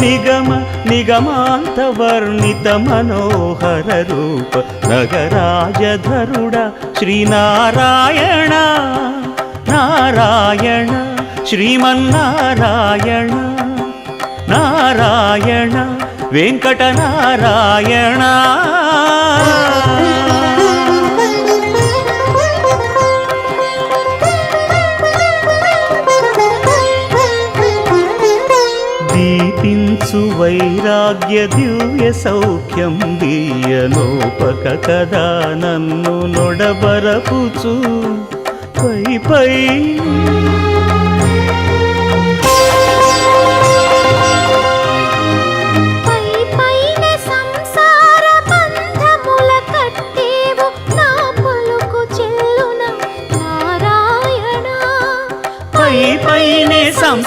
నిగమ నిగమాంత వర్ణిత మనోహర రూప నగరాజధరుడ శ్రీనారాయణ నారాయణ శ్రీమన్నారాయణ నారాయణ వెంకటనారాయణ. దీపించు వైరాగ్య దివ్య సౌఖ్యం దీయనోపక కదా నన్ను నొడబరపుచు పై పై